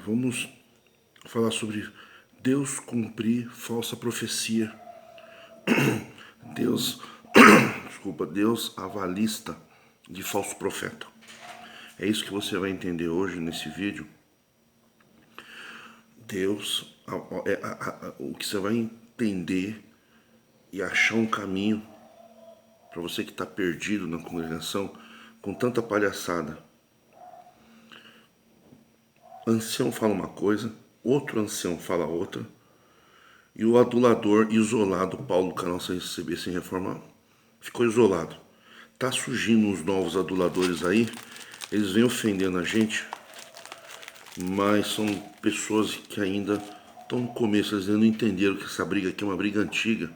Vamos falar sobre Deus cumprir falsa profecia. Deus, Deus avalista de falso profeta. É isso que você vai entender hoje nesse vídeo. Deus, o que você vai entender e achar um caminho para você que está perdido na congregação com tanta palhaçada. Ancião fala uma coisa, outro ancião fala outra, e o adulador isolado, Paulo, canal sem receber, sem reformar, ficou isolado. Tá surgindo uns novos aduladores aí, eles vêm ofendendo a gente, mas são pessoas que ainda estão no começo, eles ainda não entenderam que essa briga aqui é uma briga antiga.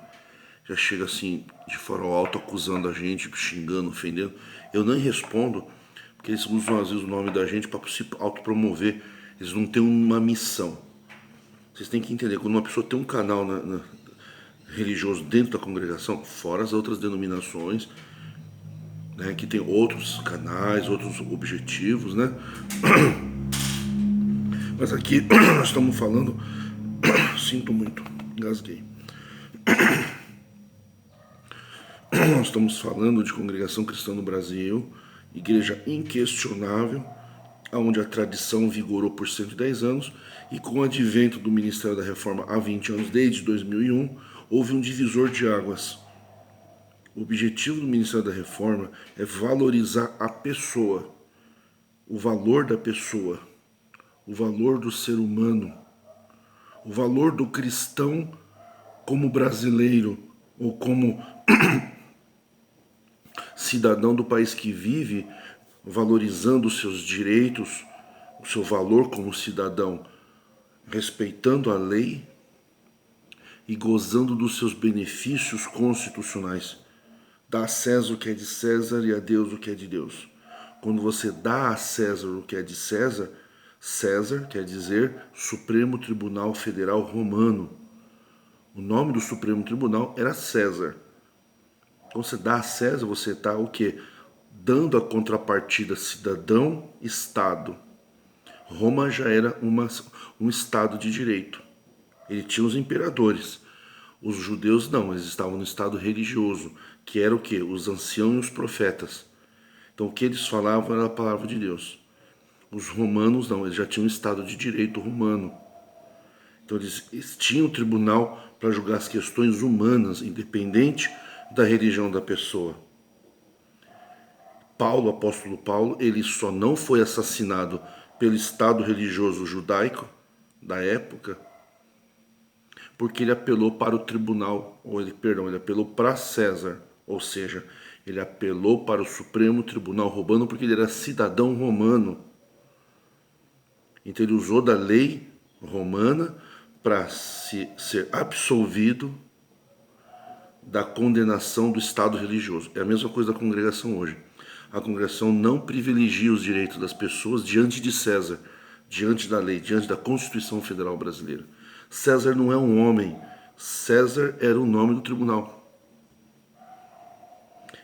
Já chega assim, de farol alto, acusando a gente, xingando, ofendendo. Eu nem respondo, porque eles usam às vezes o nome da gente para se autopromover. Eles não têm uma missão. Vocês têm que entender, quando uma pessoa tem um canal religioso dentro da congregação, fora as outras denominações, né, que tem outros canais, outros objetivos, né? Mas aqui nós estamos falando, sinto muito, engasguei. Nós estamos falando de congregação cristã no Brasil, igreja inquestionável, onde a tradição vigorou por 110 anos, e com o advento do Ministério da Reforma há 20 anos, desde 2001, houve um divisor de águas. O objetivo do Ministério da Reforma é valorizar a pessoa, o valor da pessoa, o valor do ser humano, o valor do cristão como brasileiro ou como cidadão do país que vive, valorizando os seus direitos, o seu valor como cidadão, respeitando a lei e gozando dos seus benefícios constitucionais. Dá a César o que é de César e a Deus o que é de Deus. Quando você dá a César o que é de César, César quer dizer Supremo Tribunal Federal Romano. O nome do Supremo Tribunal era César. Quando você dá a César, você está o quê? Dando a contrapartida cidadão-estado. Roma já era um estado de direito. Ele tinha os imperadores. Os judeus não, eles estavam no estado religioso, que era o quê? Os anciãos e os profetas. Então o que eles falavam era a palavra de Deus. Os romanos não, eles já tinham um estado de direito romano. Então eles tinham um tribunal para julgar as questões humanas, independente da religião da pessoa. Paulo, o apóstolo Paulo, ele só não foi assassinado pelo Estado religioso judaico da época, porque ele apelou para o tribunal, ele apelou para César, ou seja, ele apelou para o Supremo Tribunal Romano porque ele era cidadão romano. Então ele usou da lei romana para ser absolvido da condenação do Estado religioso. É a mesma coisa da congregação hoje. A congregação não privilegia os direitos das pessoas diante de César, diante da lei, diante da Constituição Federal Brasileira. César não é um homem, César era o nome do tribunal.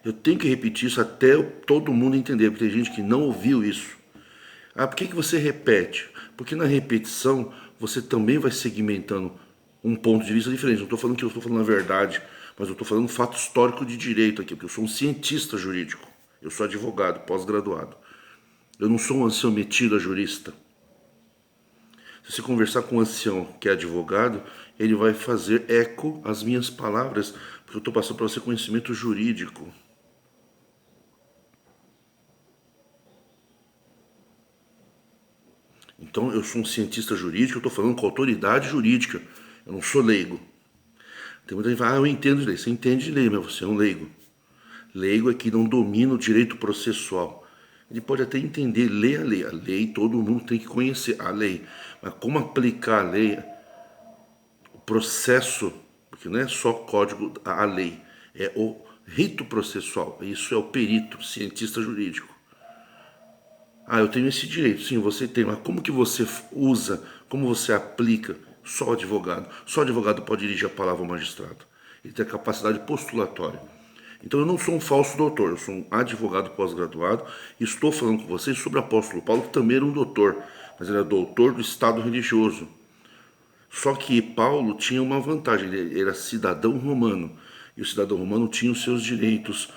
Eu tenho que repetir isso até todo mundo entender, porque tem gente que não ouviu isso. Ah, por que você repete? Porque na repetição você também vai segmentando um ponto de vista diferente. Não estou falando que eu estou falando a verdade, mas eu estou falando um fato histórico de direito aqui, porque eu sou um cientista jurídico. Eu sou advogado, pós-graduado. Eu não sou um ancião metido a jurista. Se você conversar com um ancião que é advogado, ele vai fazer eco às minhas palavras, porque eu estou passando para você conhecimento jurídico. Então, eu sou um cientista jurídico, eu estou falando com autoridade jurídica. Eu não sou leigo. Tem muita gente que fala, eu entendo de lei. Você entende de lei, mas você é um leigo. Leigo é que não domina o direito processual. Ele pode até entender, ler a lei. A lei, todo mundo tem que conhecer a lei. Mas como aplicar a lei, o processo, porque não é só código, a lei, é o rito processual. Isso é o perito, cientista jurídico. Ah, eu tenho esse direito. Sim, você tem, mas como que você usa, como você aplica? Só o advogado. Só o advogado pode dirigir a palavra ao magistrado. Ele tem a capacidade postulatória. Então eu não sou um falso doutor, eu sou um advogado pós-graduado e estou falando com vocês sobre o apóstolo Paulo, que também era um doutor. mas ele era doutor do Estado religioso. Só que Paulo tinha uma vantagem, ele era cidadão romano, e o cidadão romano tinha os seus direitos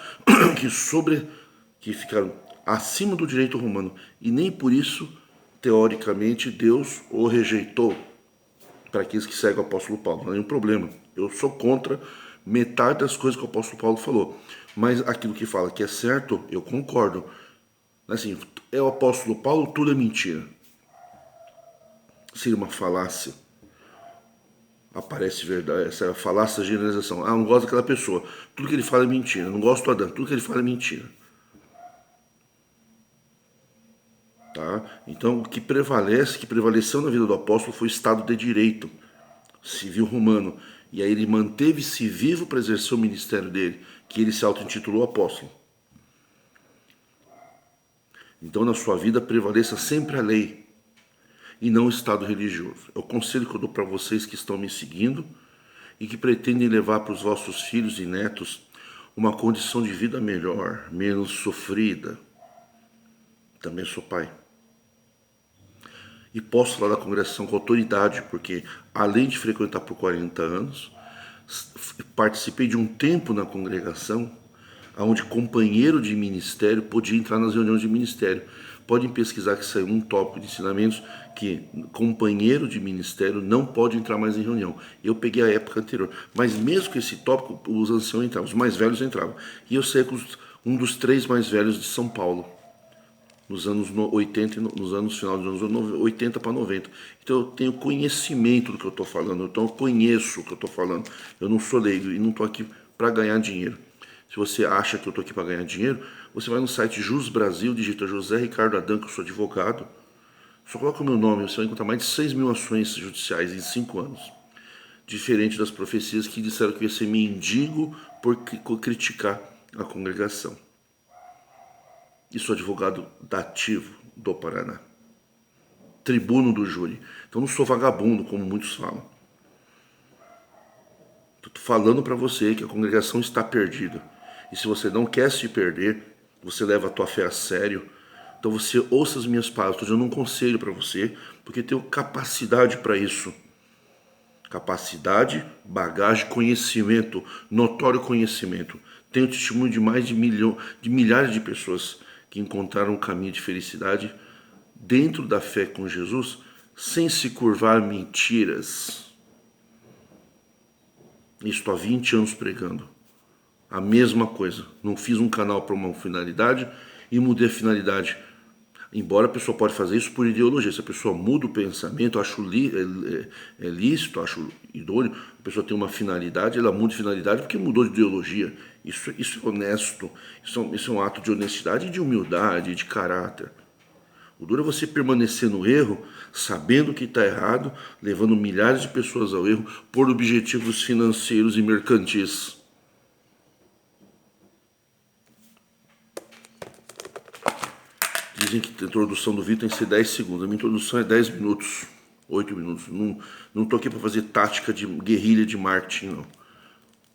que ficaram acima do direito romano, e nem por isso, teoricamente, Deus o rejeitou. Para aqueles que seguem o apóstolo Paulo, não é nenhum problema. Eu sou contra metade das coisas que o apóstolo Paulo falou, mas aquilo que fala que é certo, eu concordo. Assim, é o apóstolo Paulo, tudo é mentira. Seria uma falácia. Aparece verdade, essa falácia da generalização. Ah, não gosto daquela pessoa. Tudo que ele fala é mentira. Não gosto do Adão. Tudo que ele fala é mentira. Tá? Então, o que prevaleceu na vida do apóstolo foi o Estado de Direito civil romano. E aí ele manteve-se vivo para exercer o ministério dele, que ele se auto-intitulou apóstolo. Então, na sua vida, prevaleça sempre a lei e não o Estado religioso. É o conselho que eu dou para vocês que estão me seguindo e que pretendem levar para os vossos filhos e netos uma condição de vida melhor, menos sofrida. Também sou pai. E posso falar da congregação com autoridade, porque além de frequentar por 40 anos, participei de um tempo na congregação onde companheiro de ministério podia entrar nas reuniões de ministério. Podem pesquisar que saiu um tópico de ensinamentos que companheiro de ministério não pode entrar mais em reunião. Eu peguei a época anterior, mas mesmo com esse tópico, os anciãos entravam, os mais velhos entravam. E eu saí com um dos 3 mais velhos de São Paulo, nos anos 80, nos anos final dos anos 80 para 90. Então eu tenho conhecimento do que eu estou falando, então eu conheço o que eu estou falando. Eu não sou leigo e não estou aqui para ganhar dinheiro. Se você acha que eu estou aqui para ganhar dinheiro, você vai no site Jus Brasil, digita José Ricardo Adão, que eu sou advogado. Só coloca o meu nome, você vai encontrar mais de 6 mil ações judiciais em 5 anos. Diferente das profecias que disseram que eu ia ser mendigo por criticar a congregação. E sou advogado dativo do Paraná. Tribuno do júri. Então não sou vagabundo, como muitos falam. Estou falando para você que a congregação está perdida. E se você não quer se perder, você leva a tua fé a sério, então você ouça as minhas palavras. Estou dando um conselho para você, porque tenho capacidade para isso. Capacidade, bagagem, conhecimento, notório conhecimento. Tenho testemunho de mais de milhares de pessoas que encontraram um caminho de felicidade dentro da fé com Jesus, sem se curvar a mentiras. Estou há 20 anos pregando a mesma coisa. Não fiz um canal para uma finalidade e mudei a finalidade. Embora a pessoa pode fazer isso por ideologia. Se a pessoa muda o pensamento, eu acho lícito, acho idôneo. A pessoa tem uma finalidade, ela muda de finalidade porque mudou de ideologia. Isso é honesto. Isso é um ato de honestidade, de humildade, de caráter. O duro é você permanecer no erro, sabendo que está errado, levando milhares de pessoas ao erro por objetivos financeiros e mercantis. Dizem que a introdução do vídeo tem que ser 10 segundos. A minha introdução é 10 minutos, 8 minutos. Não estou aqui para fazer tática de guerrilha de marketing, não.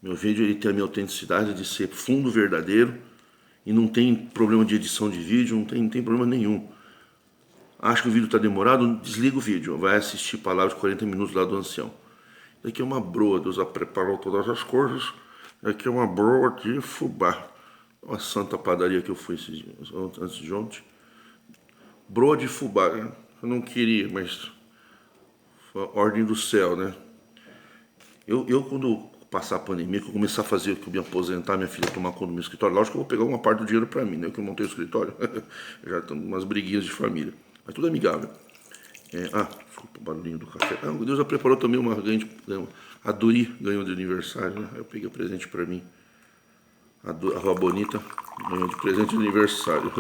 Meu vídeo ele tem a minha autenticidade de ser fundo verdadeiro e não tem problema de edição de vídeo, não tem problema nenhum. Acha que o vídeo está demorado? Desliga o vídeo. Vai assistir palavras de 40 minutos lá do ancião. Isso aqui é uma broa, Deus preparou todas as coisas. Isso aqui é uma broa de fubá. Uma santa padaria que eu fui antes de ontem. Broa de fubá, né? Eu não queria, mas foi a ordem do céu, né? Eu quando passar a pandemia, que eu começar a fazer, que eu me aposentar, minha filha tomar conta do meu escritório, lógico que eu vou pegar uma parte do dinheiro para mim, né? Que eu montei o escritório. Já estão umas briguinhas de família. Mas tudo amigável. Desculpa o barulhinho do café. Deus já preparou também uma grande... A Duri ganhou de aniversário, né? Eu peguei o presente para mim. A Rua Bonita ganhou de presente de aniversário.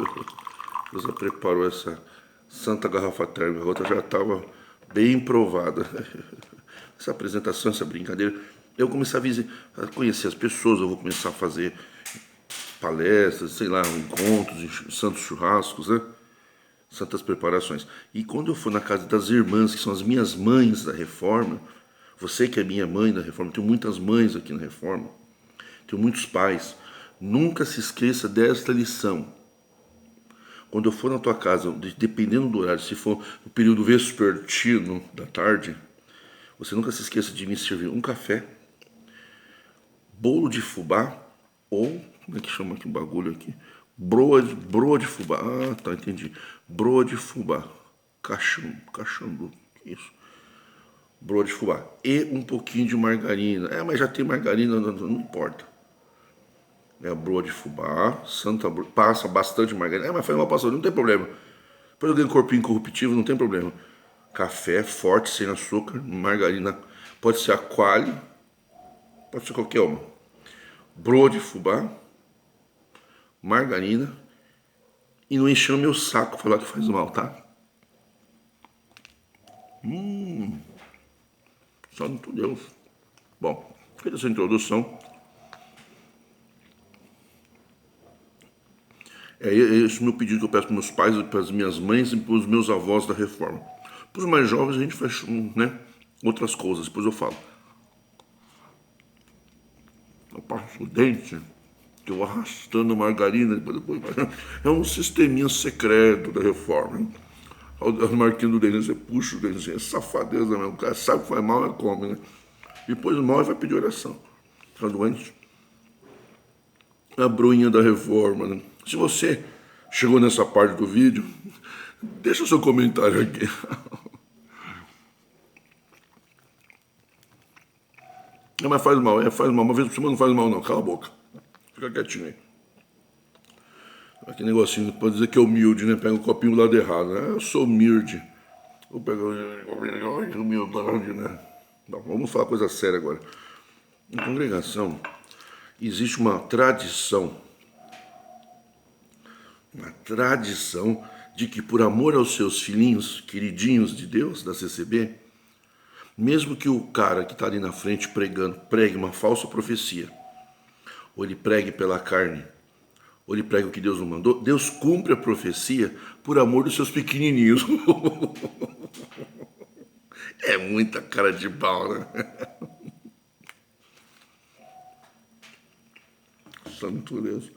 Deus já preparou essa santa garrafa térmica. A outra já estava bem provada. Essa apresentação, essa brincadeira. Eu comecei a conhecer as pessoas. Eu vou começar a fazer palestras, sei lá, encontros, santos churrascos, né? Santas preparações. E quando eu for na casa das irmãs, que são as minhas mães da Reforma, você que é minha mãe da Reforma, tenho muitas mães aqui na Reforma, tenho muitos pais, nunca se esqueça desta lição. Quando eu for na tua casa, dependendo do horário, se for no período vespertino da tarde, você nunca se esqueça de me servir um café, bolo de fubá, ou, como é que chama aqui o bagulho aqui? Broa de fubá. Ah, tá, entendi. Broa de fubá. Caxambu, isso. Broa de fubá. E um pouquinho de margarina. Mas já tem margarina, não importa. É a broa de fubá, passa bastante margarina. Mas faz uma passada, não tem problema. Depois eu ganho um corpinho incorruptível, não tem problema. Café forte, sem açúcar, margarina. Pode ser a coalho, pode ser qualquer uma. Broa de fubá, margarina. E não enchendo meu saco falar que faz mal, tá? Santo Deus. Bom, feita essa introdução, é esse o meu pedido que eu peço para meus pais, para as minhas mães e para os meus avós da reforma. Para os mais jovens a gente faz, né, outras coisas, depois eu falo. Eu passo o dente, que eu vou arrastando a margarina, depois é um sisteminha secreto da reforma. Hein? As marquinhas do dente, você puxa o dente, é safadeza mesmo, o cara sabe que faz mal, come, né? Depois mal vai pedir oração. Está doente? A broinha da reforma, né? Se você chegou nessa parte do vídeo, deixa o seu comentário aqui. Mas faz mal, faz mal. Uma vez por semana não faz mal não, cala a boca. Fica quietinho aí. Aquele negocinho, pode dizer que é humilde, né? Pega o copinho do lado errado, né? Eu sou humilde. Vou pegar humildade, né? Bom, vamos falar coisa séria agora. Em congregação, existe uma tradição de que por amor aos seus filhinhos, queridinhos de Deus, da CCB, mesmo que o cara que está ali na frente pregando, pregue uma falsa profecia, ou ele pregue pela carne, ou ele pregue o que Deus não mandou, Deus cumpre a profecia por amor dos seus pequenininhos. É muita cara de pau, né? Santo Deus.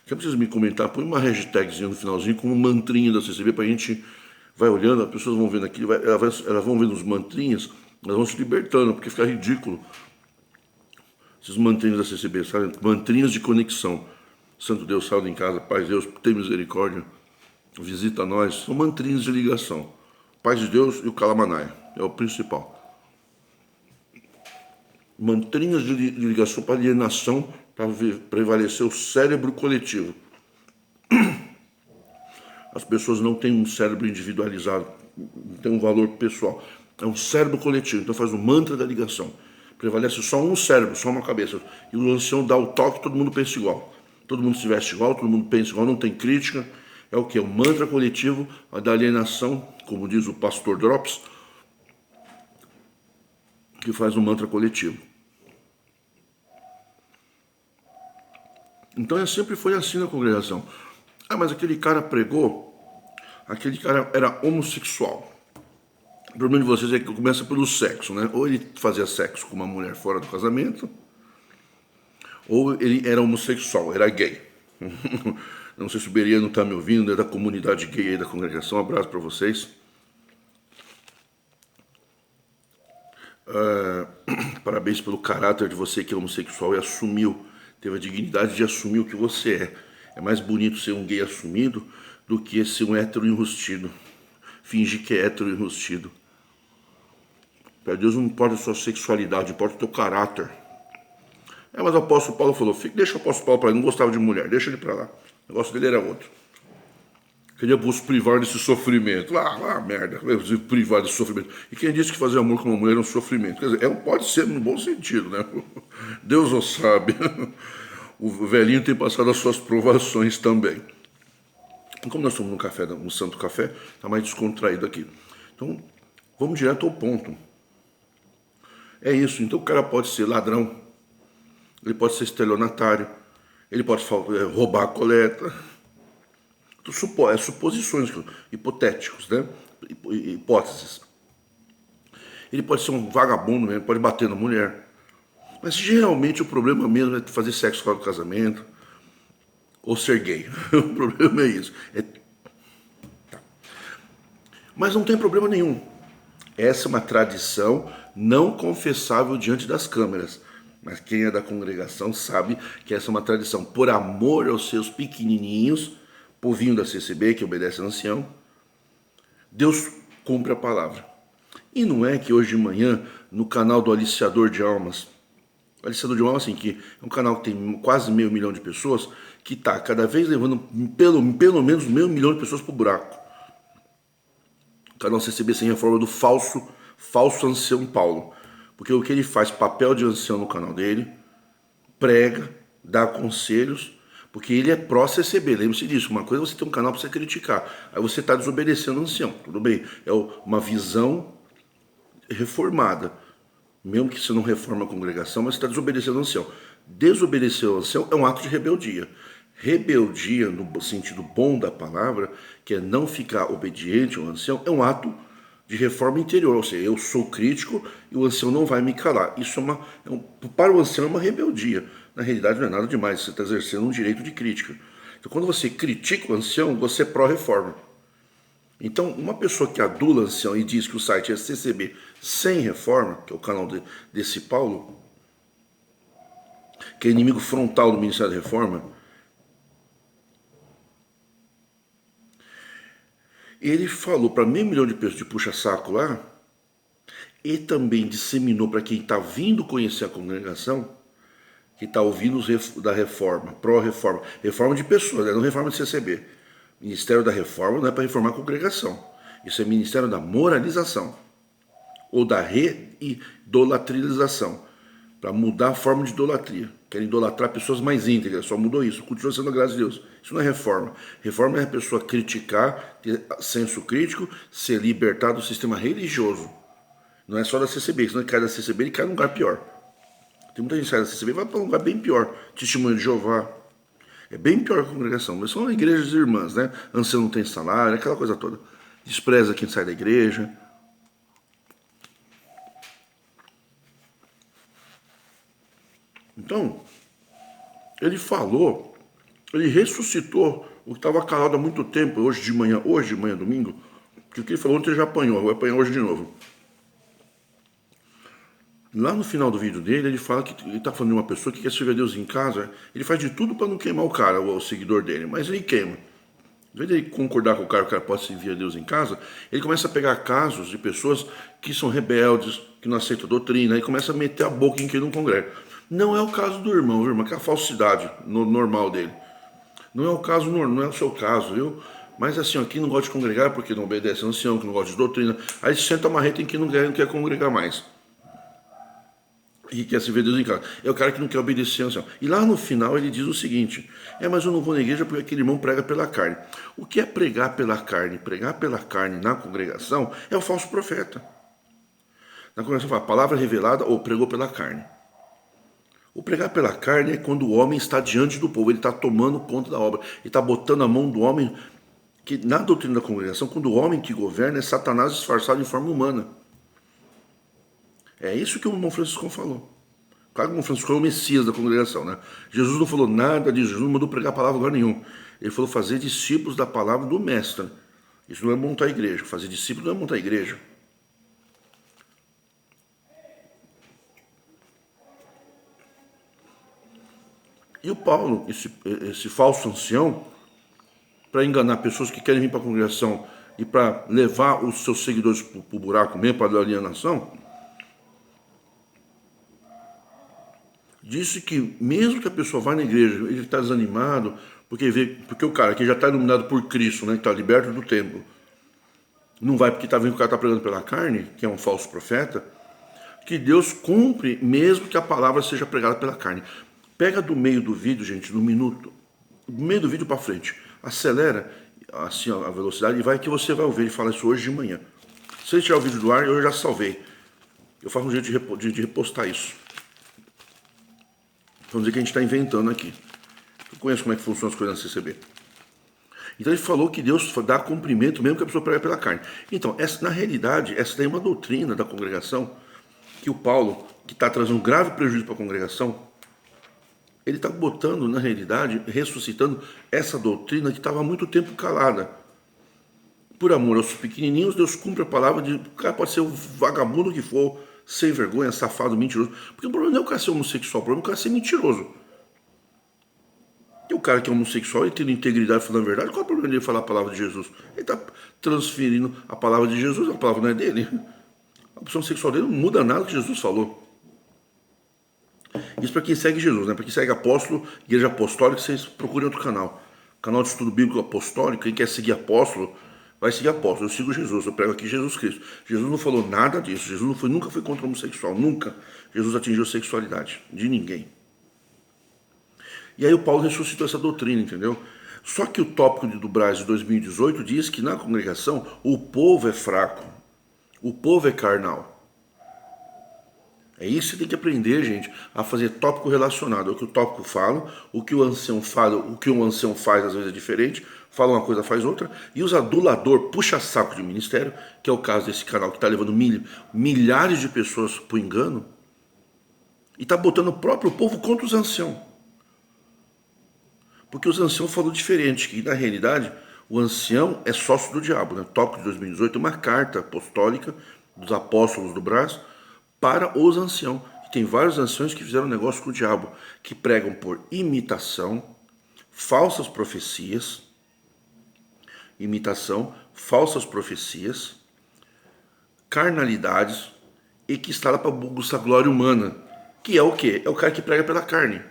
Você precisa me comentar, põe uma hashtagzinha no finalzinho com um mantrinho da CCB pra gente vai olhando, as pessoas vão vendo aqui, elas vão vendo os mantrinhas, elas vão se libertando, porque fica ridículo. Esses mantrinhos da CCB, sabe? Mantrinhos de conexão. Santo Deus, salve em casa, Pai Deus, tem misericórdia, visita nós. São mantrinhos de ligação. Paz de Deus e o Calamanaia, é o principal. Mantrinhos de ligação para alienação, para prevalecer o cérebro coletivo. As pessoas não têm um cérebro individualizado, não tem um valor pessoal. É um cérebro coletivo, então faz o mantra da ligação. Prevalece só um cérebro, só uma cabeça. E o ancião dá o toque, todo mundo pensa igual. Todo mundo se veste igual, todo mundo pensa igual, não tem crítica. É o que? O mantra coletivo, a da alienação, como diz o pastor Drops, que faz o mantra coletivo. Então sempre foi assim na congregação. Mas aquele cara pregou, aquele cara era homossexual. O problema de vocês é que começa pelo sexo, né? Ou ele fazia sexo com uma mulher fora do casamento, ou ele era homossexual, era gay. Não sei se o Beriano está me ouvindo, é da comunidade gay aí da congregação. Um abraço para vocês. Parabéns pelo caráter de você que é homossexual e assumiu, teve a dignidade de assumir o que você é. É mais bonito ser um gay assumido do que ser um hétero enrustido. Fingir que é hétero enrustido. Para Deus não importa a sua sexualidade, importa o teu caráter. Mas o apóstolo Paulo falou, deixa o apóstolo Paulo para lá, ele não gostava de mulher, deixa ele para lá. O negócio dele era outro. Queria vos privar desse sofrimento. Merda, privar desse sofrimento. E quem disse que fazer amor com uma mulher é um sofrimento? Quer dizer, pode ser no bom sentido, né? Deus o sabe. O velhinho tem passado as suas provações também. Como nós estamos no café, no Santo Café, está mais descontraído aqui. Então, vamos direto ao ponto. É isso. Então o cara pode ser ladrão, ele pode ser estelionatário, ele pode roubar a coleta. Suposições hipotéticos, né? Hipóteses. Ele pode ser um vagabundo mesmo, pode bater na mulher. Mas geralmente o problema mesmo é fazer sexo fora do casamento. ou ser gay. O problema é isso. Mas não tem problema nenhum. Essa é uma tradição não confessável diante das câmeras. Mas quem é da congregação sabe que essa é uma tradição por amor aos seus pequenininhos, povinho da CCB que obedece ao ancião. Deus cumpre a palavra. E não é que hoje de manhã, no canal do Aliciador de Almas, o Aliciador de Almas, assim, que é um canal que tem quase 500 mil de pessoas, que está cada vez levando pelo menos 500 mil de pessoas para o buraco. O canal CCB sem reforma do falso ancião Paulo. Porque o que ele faz, papel de ancião no canal dele, prega, dá conselhos, porque ele é pró-CCB, lembre-se disso. Uma coisa é você ter um canal para você criticar, aí você está desobedecendo o ancião, tudo bem, é uma visão reformada, mesmo que você não reforma a congregação, mas você está desobedecendo o ancião. Desobedecer ao ancião é um ato de rebeldia. Rebeldia, no sentido bom da palavra, que é não ficar obediente ao ancião, é um ato de reforma interior, ou seja, eu sou crítico e o ancião não vai me calar. Isso para o ancião é uma rebeldia. Na realidade não é nada demais, você está exercendo um direito de crítica. Então quando você critica o ancião, você é pró-reforma. Então uma pessoa que adula o ancião e diz que o site é CCB sem reforma, que é o canal desse Paulo, que é inimigo frontal do Ministério da Reforma, ele falou para 500 mil de pessoas de puxa-saco lá e também disseminou para quem está vindo conhecer a congregação, que está ouvindo da reforma, pró-reforma, reforma de pessoas, não reforma de CCB. Ministério da Reforma não é para reformar a congregação. Isso é Ministério da Moralização ou da reidolatrização, para mudar a forma de idolatria. Querem idolatrar pessoas mais íntegras, só mudou isso, continua sendo a graça de Deus. Isso não é reforma. Reforma é a pessoa criticar, ter senso crítico, ser libertado do sistema religioso. Não é só da CCB, senão ele cai da CCB e cai num lugar pior. Tem muita gente que sai da CCB e vai para um lugar bem pior. Testemunho de Jeová. É bem pior que a congregação, mas são igrejas irmãs, né? Ancião não tem salário, aquela coisa toda. Despreza quem sai da igreja. Então, ele falou, ele ressuscitou o que estava calado há muito tempo, hoje de manhã, domingo, que o que ele falou ontem já apanhou, vai apanhar hoje de novo. Lá no final do vídeo dele, ele fala que ele está falando de uma pessoa que quer servir a Deus em casa, ele faz de tudo para não queimar o cara, o seguidor dele, mas ele queima. Em vez de ele concordar com o cara pode servir a Deus em casa, ele começa a pegar casos de pessoas que são rebeldes, que não aceitam a doutrina, e começa a meter a boca em quem não congrega. Não é o caso do irmão, viu, irmão, que é a falsidade normal dele. Não é o caso, não é o seu caso, viu? Mas assim, ó, quem não gosta de congregar porque não obedece ao ancião, que não gosta de doutrina, aí senta a marreta em quem não quer congregar mais. E quer se ver Deus em casa. É o cara que não quer obedecer ao ancião. E lá no final ele diz o seguinte: mas eu não vou na igreja porque aquele irmão prega pela carne. O que é pregar pela carne? Pregar pela carne na congregação é o falso profeta. Na congregação fala palavra revelada ou pregou pela carne. O pregar pela carne é quando o homem está diante do povo, ele está tomando conta da obra, ele está botando a mão do homem, que na doutrina da congregação, quando o homem que governa é Satanás disfarçado em forma humana. É isso que o irmão Francisco falou. Claro que o irmão Francisco é o Messias da congregação, né? Jesus não falou nada disso, Jesus não mandou pregar a palavra em lugar nenhum. Ele falou fazer discípulos da palavra do mestre. Isso não é montar a igreja, fazer discípulos não é montar a igreja. E o Paulo, esse falso ancião, para enganar pessoas que querem vir para a congregação e para levar os seus seguidores para o buraco mesmo, para a alienação, disse que mesmo que a pessoa vá na igreja, ele está desanimado, porque o cara que já está iluminado por Cristo, né, que está liberto do templo, não vai porque está vendo que o cara está pregando pela carne, que é um falso profeta, que Deus cumpre mesmo que a palavra seja pregada pela carne. Pega do meio do vídeo, gente, no minuto, do meio do vídeo para frente, acelera assim a velocidade e vai que você vai ouvir ele falar isso hoje de manhã. Se ele tirar o vídeo do ar, eu já salvei. Eu faço um jeito de repostar isso. Vamos dizer que a gente está inventando aqui. Eu conheço como é que funcionam as coisas na CCB. Então ele falou que Deus dá cumprimento mesmo que a pessoa prega pela carne. Então, na realidade, essa daí é uma doutrina da congregação que o Paulo, que está trazendo um grave prejuízo para a congregação, Ele está botando, na realidade, ressuscitando essa doutrina que estava há muito tempo calada. Por amor aos pequenininhos, Deus cumpre a palavra de... O cara pode ser o vagabundo que for, sem vergonha, safado, mentiroso. Porque o problema não é o cara ser homossexual, o problema é o cara ser mentiroso. E o cara que é homossexual e tendo integridade falando a verdade, qual é o problema dele falar a palavra de Jesus? Ele está transferindo a palavra de Jesus, a palavra não é dele. A opção sexual dele não muda nada que Jesus falou. Isso para quem segue Jesus, né? Para quem segue apóstolo, igreja apostólica, vocês procurem outro canal. Canal de estudo bíblico apostólico, quem quer seguir apóstolo, vai seguir apóstolo. Eu sigo Jesus, eu prego aqui Jesus Cristo. Jesus não falou nada disso, Jesus nunca foi contra o homossexual, nunca. Jesus atingiu a sexualidade de ninguém. E aí o Paulo ressuscitou essa doutrina, entendeu? Só que o tópico do Brás de 2018 diz que na congregação o povo é fraco, o povo é carnal. É isso que você tem que aprender, gente, a fazer tópico relacionado. É o que o tópico fala, o que o ancião fala, o que o ancião faz às vezes é diferente, fala uma coisa, faz outra, e os adulador puxa-saco de ministério, que é o caso desse canal que está levando milhares de pessoas para o engano, e está botando o próprio povo contra os anciãos. Porque os anciãos falam diferente, que na realidade o ancião é sócio do diabo. Né? O tópico de 2018 é uma carta apostólica dos apóstolos do Brás para os anciãos. Tem vários anciãos que fizeram negócio com o diabo, que pregam por imitação, falsas profecias, carnalidades, e que está lá para buscar glória humana, que é o quê? É o cara que prega pela carne.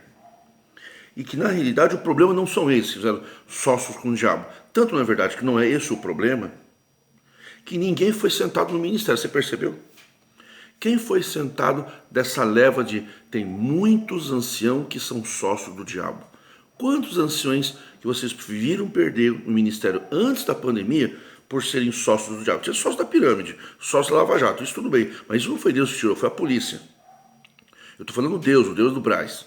E que na realidade o problema não são esses, fizeram sócios com o diabo. Tanto na verdade que não é esse o problema, que ninguém foi sentado no ministério, você percebeu? Quem foi sentado dessa leva de... Tem muitos anciãos que são sócios do diabo. Quantos anciões que vocês viram perder o ministério antes da pandemia por serem sócios do diabo? Tinha sócio da pirâmide, sócio da Lava Jato, isso tudo bem. Mas isso não foi Deus que tirou, foi a polícia. Eu estou falando Deus, o Deus do Brás.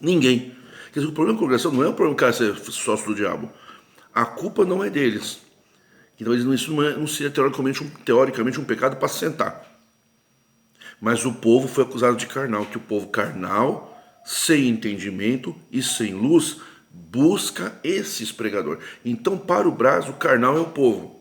Ninguém. Quer dizer, o problema da congregação não é o problema do cara ser sócio do diabo. A culpa não é deles. Então isso não seria teoricamente um pecado para sentar. Mas o povo foi acusado de carnal, que o povo carnal, sem entendimento e sem luz, busca esses pregadores. Então, para o Brás, o carnal é o povo.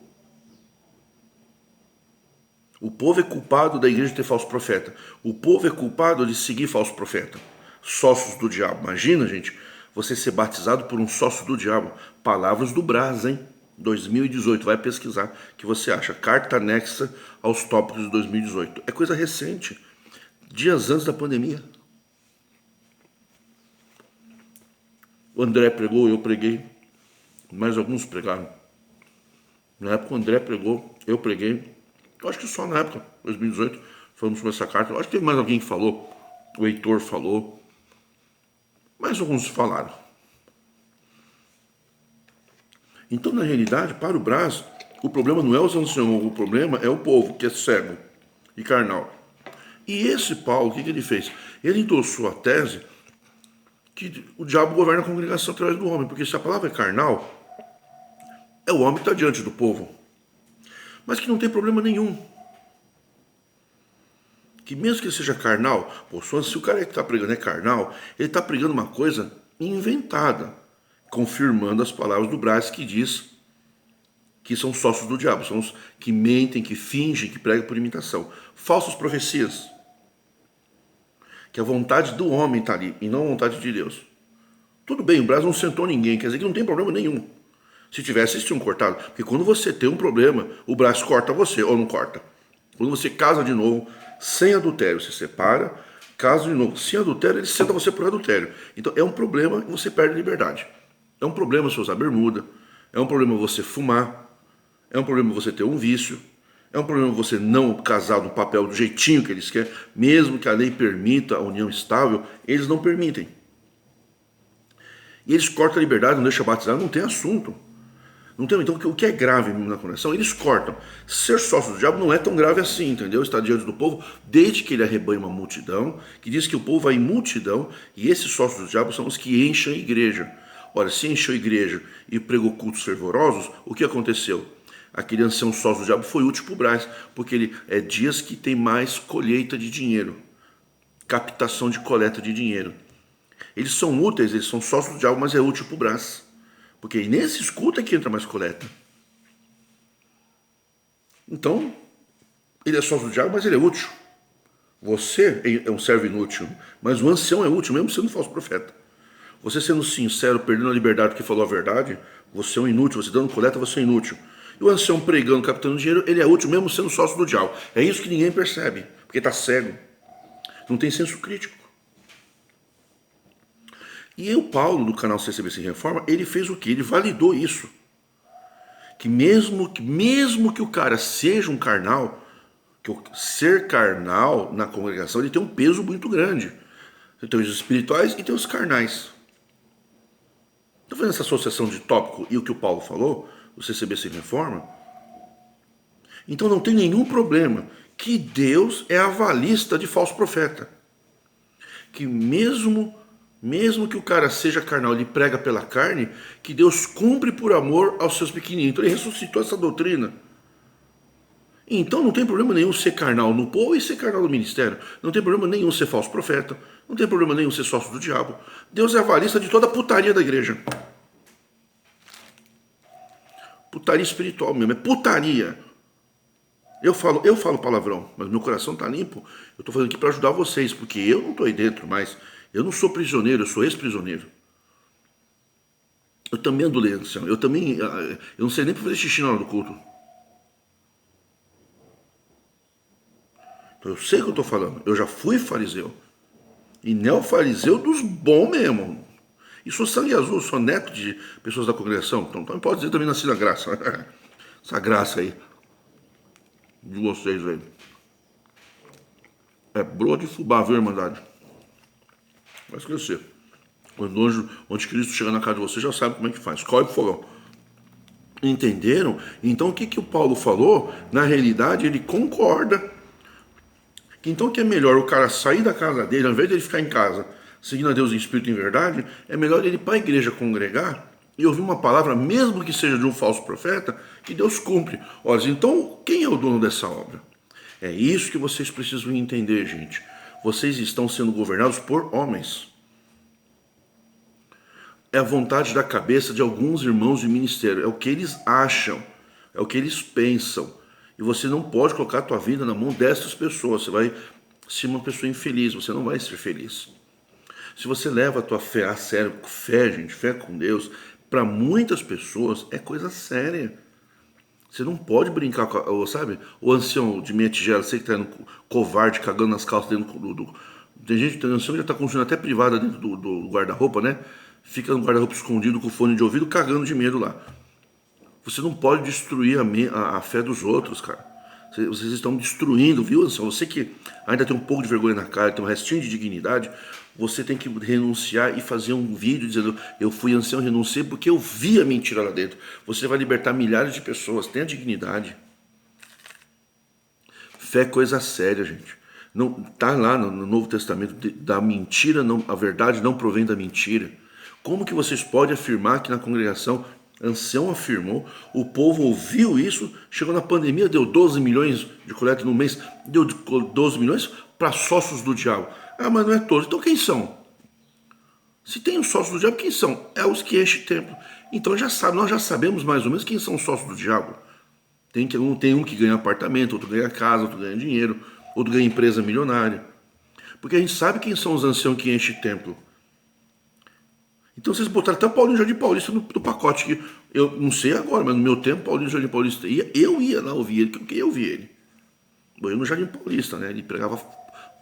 O povo é culpado da igreja ter falso profeta. O povo é culpado de seguir falso profeta. Sócios do diabo. Imagina, gente, você ser batizado por um sócio do diabo. Palavras do Brás, hein? 2018, vai pesquisar que você acha. Carta anexa aos tópicos de 2018. É coisa recente, dias antes da pandemia. O André pregou, eu preguei, mais alguns pregaram. Na época o André pregou, eu preguei. Eu acho que só na época, 2018, falamos sobre essa carta. Eu acho que teve mais alguém que falou. O Heitor falou. Mais alguns falaram. Então, na realidade, para o Brás, o problema não é os anciãos, o problema é o povo, que é cego e carnal. E esse Paulo, o que ele fez? Ele endossou a tese que o diabo governa a congregação através do homem, porque se a palavra é carnal, é o homem que está diante do povo. Mas que não tem problema nenhum. Que mesmo que ele seja carnal, se o cara que está pregando é carnal, ele está pregando uma coisa inventada, confirmando as palavras do Brás que diz que são sócios do diabo, são os que mentem, que fingem, que pregam por imitação. Falsas profecias. Que a vontade do homem está ali e não a vontade de Deus. Tudo bem, o Brás não sentou ninguém, quer dizer que não tem problema nenhum. Se tivesse, eles tinham cortado. Porque quando você tem um problema, o Brás corta você ou não corta. Quando você casa de novo, sem adultério, você separa, casa de novo, sem adultério, ele senta você por adultério. Então é um problema e você perde a liberdade. É um problema você usar bermuda, é um problema você fumar, é um problema você ter um vício, é um problema você não casar no papel do jeitinho que eles querem, mesmo que a lei permita a união estável, eles não permitem. E eles cortam a liberdade, não deixam batizar, não tem assunto. Não tem, então, o que é grave na conexão, eles cortam. Ser sócio do diabo não é tão grave assim, entendeu? Está diante do povo, desde que ele arrebanha uma multidão, que diz que o povo vai em multidão, e esses sócios do diabo são os que enchem a igreja. Ora, se encheu a igreja e pregou cultos fervorosos, o que aconteceu? Aquele ancião sócio do diabo foi útil para o Brás, porque ele é dias que tem mais colheita de dinheiro, captação de coleta de dinheiro. Eles são úteis, eles são sócios do diabo, mas é útil para o Brás. Porque nesses cultos é que entra mais coleta. Então, ele é sócio do diabo, mas ele é útil. Você é um servo inútil, mas o ancião é útil, mesmo sendo falso profeta. Você sendo sincero, perdendo a liberdade porque falou a verdade, você é um inútil, você dando coleta, você é inútil. E o ancião pregando, captando dinheiro, ele é útil mesmo sendo sócio do diabo. É isso que ninguém percebe, porque está cego. Não tem senso crítico. E o Paulo, do canal CCBC Reforma, ele fez o quê? Ele validou isso. Que mesmo que o cara seja um carnal, que o ser carnal na congregação, ele tem um peso muito grande. Você tem os espirituais e tem os carnais. Estou fazendo essa associação de tópico e o que o Paulo falou, o CCBC Reforma. Então não tem nenhum problema que Deus é avalista de falso profeta. Que mesmo que o cara seja carnal, ele prega pela carne, que Deus cumpre por amor aos seus pequenininhos. Então ele ressuscitou essa doutrina. Então não tem problema nenhum ser carnal no povo e ser carnal no ministério. Não tem problema nenhum ser falso profeta. Não tem problema nenhum ser sócio do diabo. Deus é avalista de toda a putaria da igreja. Putaria espiritual mesmo, é putaria. Eu falo palavrão, mas meu coração está limpo. Eu estou fazendo aqui para ajudar vocês, porque eu não estou aí dentro mais. Eu não sou prisioneiro, eu sou ex-prisioneiro. Eu também ando lento, eu não sei nem para fazer xixi na hora do culto. Então eu sei o que eu estou falando. Eu já fui fariseu. E neofariseu dos bons mesmo. E sou sangue azul, sou neto de pessoas da congregação. Então pode dizer também nasci na graça. Essa graça aí. De vocês aí. É broa de fubá, viu, Irmandade? Vai crescer. Quando o anticristo chegar na casa de vocês, já sabe como é que faz. Corre pro fogão. Entenderam? Então o que o Paulo falou? Na realidade, ele concorda. Então que é melhor o cara sair da casa dele, ao invés de ele ficar em casa, seguindo a Deus em espírito e em verdade, é melhor ele ir para a igreja congregar e ouvir uma palavra, mesmo que seja de um falso profeta, que Deus cumpre. Olha, então quem é o dono dessa obra? É isso que vocês precisam entender, gente. Vocês estão sendo governados por homens. É a vontade da cabeça de alguns irmãos de ministério. É o que eles acham. É o que eles pensam. E você não pode colocar a tua vida na mão dessas pessoas. Você vai ser uma pessoa infeliz. Você não vai ser feliz. Se você leva a tua fé a sério, fé, gente, fé com Deus, para muitas pessoas é coisa séria. Você não pode brincar com, sabe, o ancião de meia tigela, sei que tá indo covarde, cagando nas calças dentro do... Tem gente, tem ancião que já tá construindo até privada dentro do guarda-roupa, né? Fica no guarda-roupa escondido com fone de ouvido, cagando de medo lá. Você não pode destruir a fé dos outros, cara. Vocês estão destruindo, viu, ancião? Você que ainda tem um pouco de vergonha na cara, tem um restinho de dignidade, você tem que renunciar e fazer um vídeo dizendo: eu fui ancião, renunciei porque eu vi a mentira lá dentro. Você vai libertar milhares de pessoas. Tenha dignidade. Fé é coisa séria, gente. Não tá lá no Novo Testamento, da mentira, não, a verdade não provém da mentira. Como que vocês podem afirmar que na congregação, ancião afirmou, o povo ouviu isso, chegou na pandemia, deu 12 milhões de coleta no mês, deu 12 milhões para sócios do diabo. Ah, mas não é todos. Então quem são? Se tem os sócios do diabo, quem são? É os que enchem o templo. Então nós já sabemos mais ou menos quem são os sócios do diabo. Tem um que ganha apartamento, outro ganha casa, outro ganha dinheiro, outro ganha empresa milionária. Porque a gente sabe quem são os anciãos que enchem o templo. Então vocês botaram até o Paulinho Jardim Paulista no pacote. Que eu não sei agora, mas no meu tempo, Paulinho Jardim Paulista eu ia lá ouvir ele, porque eu vi ele. Eu no Jardim Paulista, né? Ele pregava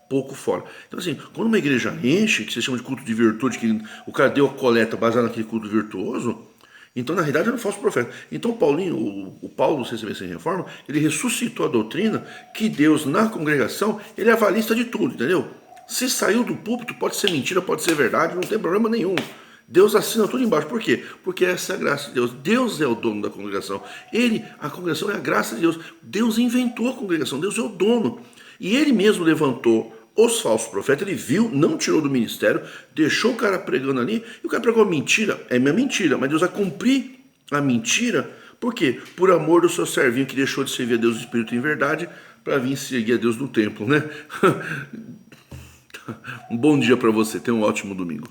pouco fora. Então assim, quando uma igreja enche, que se chama de culto de virtude, que o cara deu a coleta baseada naquele culto virtuoso, então na realidade era um falso profeta. Então o Paulo do CCB Sem Reforma, ele ressuscitou a doutrina que Deus na congregação, ele é avalista de tudo, entendeu? Se saiu do púlpito, pode ser mentira, pode ser verdade, não tem problema nenhum. Deus assina tudo embaixo. Por quê? Porque essa é a graça de Deus. Deus é o dono da congregação. A congregação é a graça de Deus. Deus inventou a congregação. Deus é o dono. E ele mesmo levantou os falsos profetas. Ele viu, não tirou do ministério, deixou o cara pregando ali. E o cara pregou mentira. É minha mentira. Mas Deus vai cumprir a mentira. Por quê? Por amor do seu servinho que deixou de servir a Deus no Espírito em verdade para vir seguir a Deus no templo, né? Um bom dia para você, tenha um ótimo domingo.